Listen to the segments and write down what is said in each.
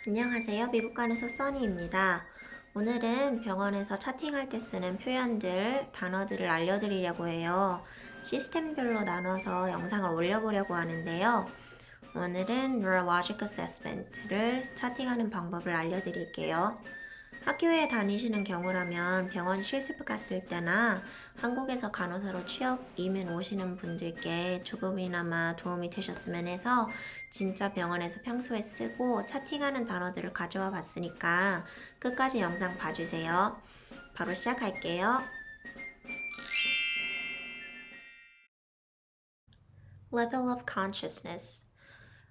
안녕하세요. 미국 간호사 써니입니다. 오늘은 병원에서 차팅할 때 쓰는 표현들, 단어들을 알려드리려고 해요. 시스템별로 나눠서 영상을 올려보려고 하는데요. 오늘은 Neurologic Assessment를 차팅하는 방법을 알려드릴게요. 학교에 다니시는 경우라면 병원 실습 갔을 때나 한국에서 간호사로 취업 이민 오시는 분들께 조금이나마 도움이 되셨으면 해서 진짜 병원에서 평소에 쓰고 차팅하는 단어들을 가져와 봤으니까 끝까지 영상 봐주세요. 바로 시작할게요. Level of consciousness.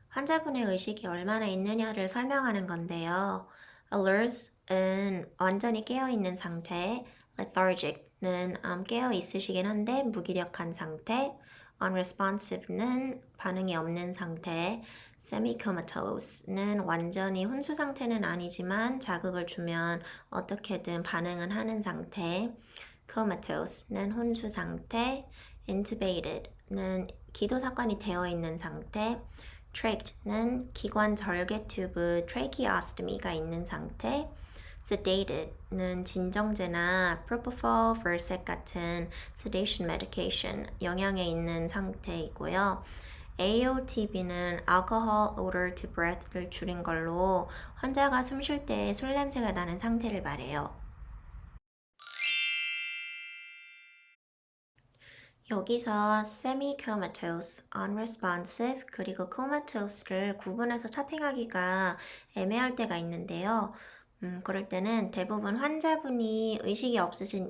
환자분의 의식이 얼마나 있느냐를 설명하는 건데요. Alert은 완전히 깨어있는 상태, lethargic는 깨어 있으시긴 한데 무기력한 상태, unresponsive는 반응이 없는 상태, semi-comatose는 완전히 혼수 상태는 아니지만 자극을 주면 어떻게든 반응은 하는 상태, comatose는 혼수 상태, intubated는 기도사관이 되어 있는 상태, tracked는 기관 절개 튜브 tracheostomy 가 있는 상태, sedated는 진정제나 propofol, Versed 같은 sedation medication 영향에 있는 상태이고요. AOTB는 alcohol odor to breath를 줄인 걸로 환자가 숨 쉴 때 술 냄새가 나는 상태를 말해요. 여기서 semi-comatose, unresponsive, 그리고 comatose를 구분해서 차팅하기가 애매할 때가 있는데요. 그럴 때는 대부분 환자분이 의식이 없으신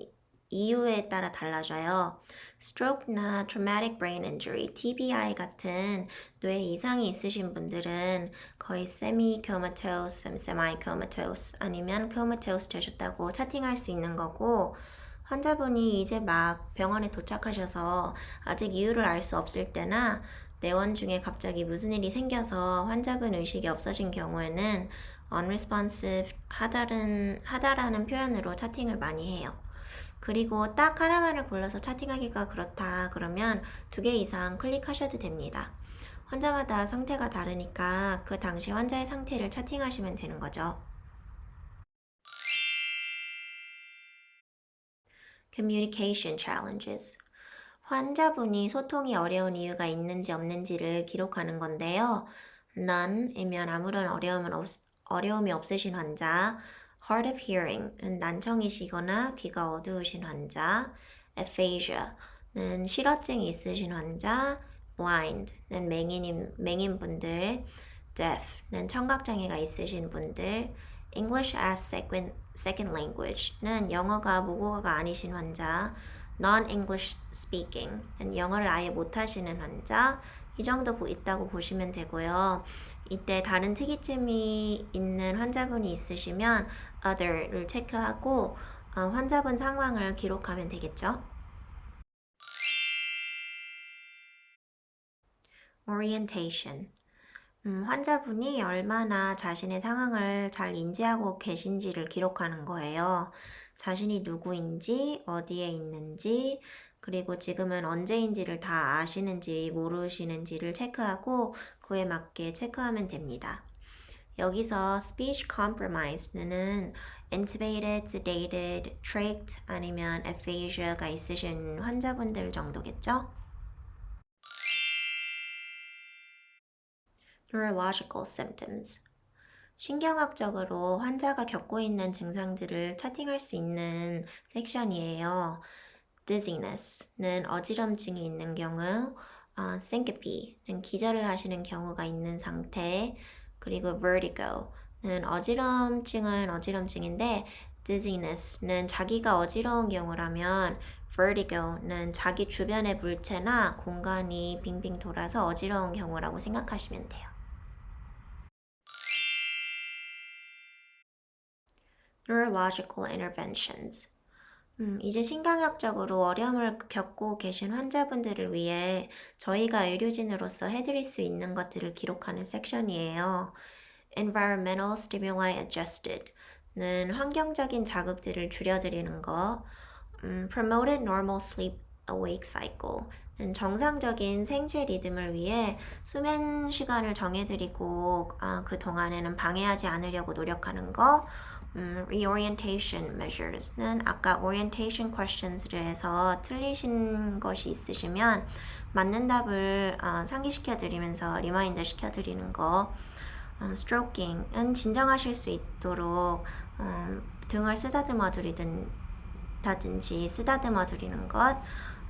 이유에 따라 달라져요. 스트로크나 traumatic brain injury, TBI 같은 뇌 이상이 있으신 분들은 거의 semi-comatose, semi-comatose 아니면 comatose 되셨다고 차팅할 수 있는 거고, 환자분이 이제 막 병원에 도착하셔서 아직 이유를 알 수 없을 때나 내원 중에 갑자기 무슨 일이 생겨서 환자분 의식이 없어진 경우에는 unresponsive 하다라는 표현으로 차팅을 많이 해요. 그리고 딱 하나만을 골라서 차팅하기가 그렇다 그러면 2개 이상 클릭하셔도 됩니다. 환자마다 상태가 다르니까 그 당시 환자의 상태를 차팅하시면 되는 거죠. Communication challenges. 환자분이 소통이 어려운 이유가 있는지 없는지를 기록하는 건데요. None이면 아무런 어려움이 없으신 환자, hard of hearing은 난청이시거나 귀가 어두우신 환자, aphasia는 실어증이 있으신 환자, blind는 맹인 분들, deaf는 청각장애가 있으신 분들, English as second language는 영어가 모국어가 아니신 환자, non-English speaking는 영어를 아예 못하시는 환자, 이 정도 있다고 보시면 되고요. 이때 다른 특이점이 있는 환자분이 있으시면 other를 체크하고 환자분 상황을 기록하면 되겠죠. Orientation. 환자분이 얼마나 자신의 상황을 잘 인지하고 계신지를 기록하는 거예요. 자신이 누구인지, 어디에 있는지, 그리고 지금은 언제인지를 다 아시는지 모르시는지를 체크하고 그에 맞게 체크하면 됩니다. 여기서 speech compromised는 intubated, sedated, trached 아니면 aphasia가 있으신 환자분들 정도겠죠? Neurological symptoms. 신경학적으로 환자가 겪고 있는 증상들을 차팅할 수 있는 섹션이에요. Dizziness는 어지럼증이 있는 경우, syncope는 기절을 하시는 경우가 있는 상태, 그리고 vertigo는 어지럼증은 어지럼증인데 dizziness는 자기가 어지러운 경우라면 vertigo는 자기 주변의 물체나 공간이 빙빙 돌아서 어지러운 경우라고 생각하시면 돼요. Neurological interventions. 이제 신경학적으로 어려움을 겪고 계신 환자분들을 위해 저희가 의료진으로서 해드릴 수 있는 것들을 기록하는 섹션이에요. Environmental stimuli adjusted는 환경적인 자극들을 줄여드리는 거. Promoted normal sleep awake cycle. 정상적인 생체 리듬을 위해 수면 시간을 정해드리고 그 동안에는 방해하지 않으려고 노력하는 거. Reorientation measures는 아까 orientation questions를 해서 틀리신 것이 있으시면 맞는 답을 상기시켜드리면서 리마인드 시켜드리는 거. stroking은 진정하실 수 있도록 등을 쓰다듬어 드리는 것.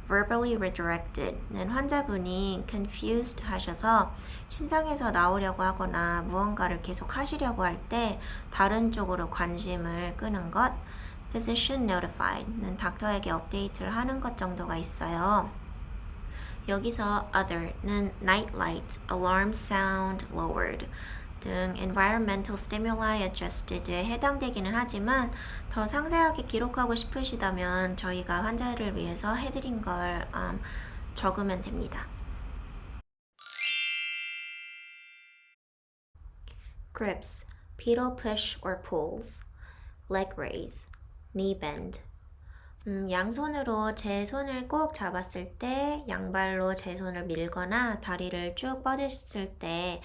verbally redirected는 환자분이 confused 하셔서 심상에서 나오려고 하거나 무언가를 계속 하시려고 할 때 다른 쪽으로 관심을 끄는 것. physician notified는 닥터에게 업데이트를 하는 것 정도가 있어요. 여기서 other는 night light, alarm sound lowered 등 environmental stimuli adjusted에 해당되기는 하지만 더 상세하게 기록하고 싶으시다면 저희가 환자를 위해서 해드린 걸 적으면 됩니다. grips, pedal push or pulls, leg raise, knee bend. 양손으로 제 손을 꼭 잡았을 때, 양발로 제 손을 밀거나 다리를 쭉 뻗었을 때,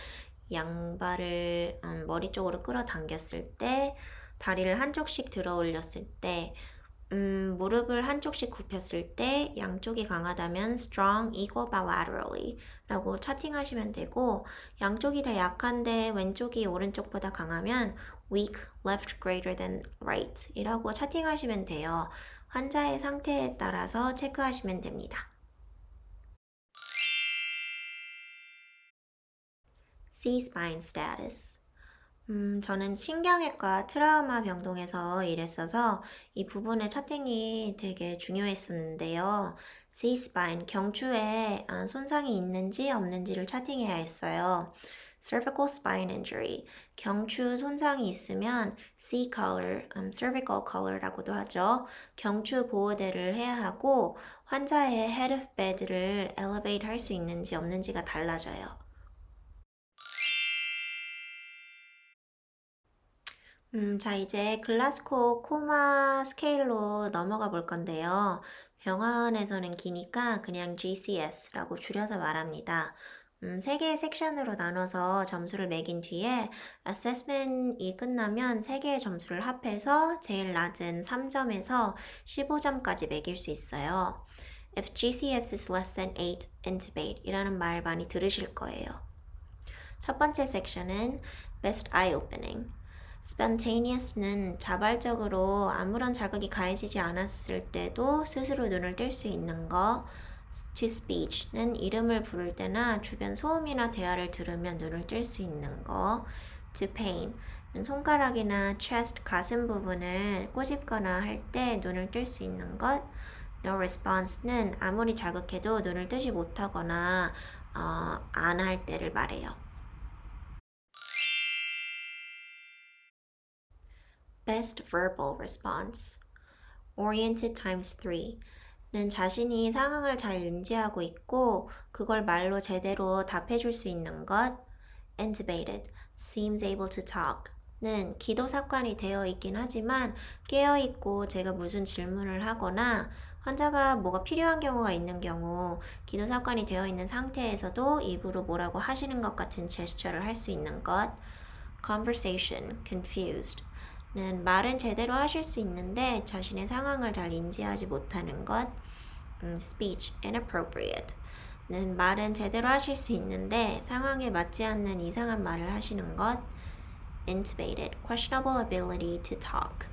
양발을 머리 쪽으로 끌어당겼을 때, 다리를 한쪽씩 들어 올렸을 때, 무릎을 한쪽씩 굽혔을 때, 양쪽이 강하다면 strong equal bilaterally 라고 차팅하시면 되고, 양쪽이 다 약한데 왼쪽이 오른쪽보다 강하면 weak left greater than right 이라고 차팅하시면 돼요. 환자의 상태에 따라서 체크하시면 됩니다. C-spine status. 저는 신경외과 트라우마 병동에서 일했어서 이 부분의 차팅이 되게 중요했었는데요. C-spine, 경추에 손상이 있는지 없는지를 차팅해야 했어요. cervical spine injury, 경추 손상이 있으면 C-collar, cervical collar라고도 하죠. 경추 보호대를 해야 하고 환자의 head of bed를 elevate 할 수 있는지 없는지가 달라져요. 자, 이제 글라스고 코마 스케일로 넘어가 볼 건데요. 병원에서는 기니까 그냥 GCS라고 줄여서 말합니다. 3개의 섹션으로 나눠서 점수를 매긴 뒤에 어세스먼트이 끝나면 3개의 점수를 합해서 제일 낮은 3점에서 15점까지 매길 수 있어요. If GCS is less than 8, intubate 이라는 말 많이 들으실 거예요. 첫 번째 섹션은 Best Eye Opening. spontaneous는 자발적으로 아무런 자극이 가해지지 않았을 때도 스스로 눈을 뜰 수 있는 거. to speech는 이름을 부를 때나 주변 소음이나 대화를 들으면 눈을 뜰 수 있는 거. to pain는 손가락이나 chest 가슴 부분을 꼬집거나 할 때 눈을 뜰 수 있는 것. no response는 아무리 자극해도 눈을 뜨지 못하거나 안 할 때를 말해요. Best verbal response. Oriented times 3는 자신이 상황을 잘 인지하고 있고 그걸 말로 제대로 답해줄 수 있는 것. Intubated. Seems able to talk. 는 기도삭관이 되어 있긴 하지만 깨어있고 제가 무슨 질문을 하거나 환자가 뭐가 필요한 경우가 있는 경우 기도삭관이 되어 있는 상태에서도 입으로 뭐라고 하시는 것 같은 제스처를 할 수 있는 것. Conversation. Confused. 는 말은 제대로 하실 수 있는데 자신의 상황을 잘 인지하지 못하는 것. Speech inappropriate. 는 말은 제대로 하실 수 있는데 상황에 맞지 않는 이상한 말을 하시는 것. Intubated, questionable ability to talk.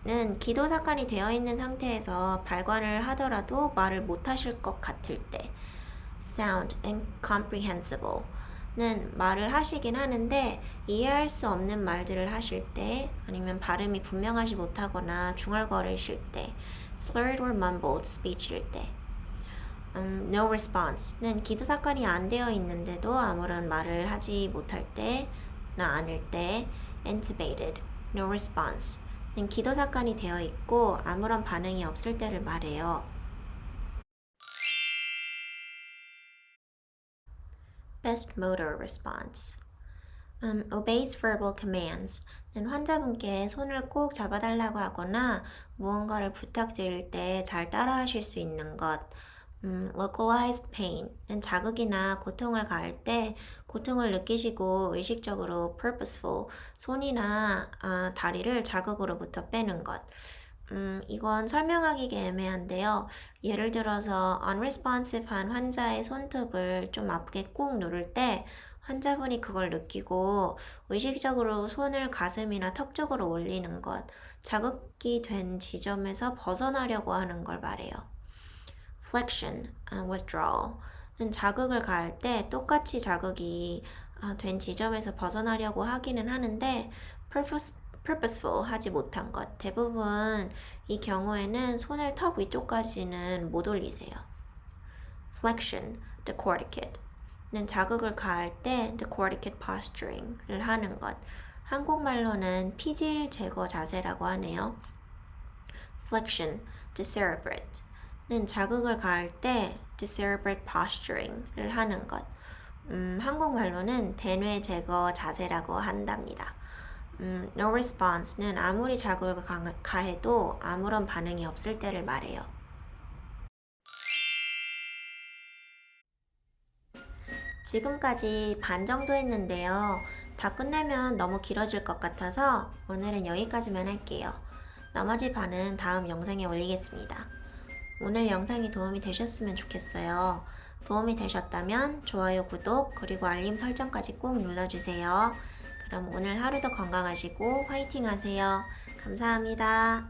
는 기도삭관이 되어 있는 상태에서 발관을 하더라도 말을 못 하실 것 같을 때. Sound incomprehensible. 는 말을 하시긴 하는데 이해할 수 없는 말들을 하실 때 아니면 발음이 분명하지 못하거나 중얼거리실 때 slurred or mumbled speech일 때 no response는 기도삭관이 안 되어 있는데도 아무런 말을 하지 못할 때나 않을 때 intubated, no response는 기도삭관이 되어 있고 아무런 반응이 없을 때를 말해요. Best motor response. Obeys verbal commands. 는 환자분께 손을 꼭 잡아달라고 하거나 무언가를 부탁드릴 때 잘 따라하실 수 있는 것. localized pain은 자극이나 고통을 가할 때 고통을 느끼시고 의식적으로 purposeful, 손이나 다리를 자극으로부터 빼는 것. 이건 설명하기가 애매한데요. 예를 들어서 unresponsive한 환자의 손톱을 좀 아프게 꾹 누를 때 환자분이 그걸 느끼고 의식적으로 손을 가슴이나 턱 쪽으로 올리는 것, 자극이 된 지점에서 벗어나려고 하는 걸 말해요. flexion, withdrawal은 자극을 가할 때 똑같이 자극이 된 지점에서 벗어나려고 하기는 하는데 purposeful 하지 못한 것. 대부분 이 경우에는 손을 턱 위쪽까지는 못 올리세요. flexion, decorticate는 자극을 가할 때 decorticate posturing을 하는 것. 한국말로는 피질 제거 자세라고 하네요. flexion, decerebrate는 자극을 가할 때 decerebrate posturing을 하는 것. 한국말로는 대뇌 제거 자세라고 한답니다. no response는 아무리 자극을 가해도 아무런 반응이 없을 때를 말해요. 지금까지 반 정도 했는데요. 다 끝내면 너무 길어질 것 같아서 오늘은 여기까지만 할게요. 나머지 반은 다음 영상에 올리겠습니다. 오늘 영상이 도움이 되셨으면 좋겠어요. 도움이 되셨다면 좋아요, 구독, 그리고 알림 설정까지 꼭 눌러주세요. 그럼 오늘 하루도 건강하시고 화이팅 하세요. 감사합니다.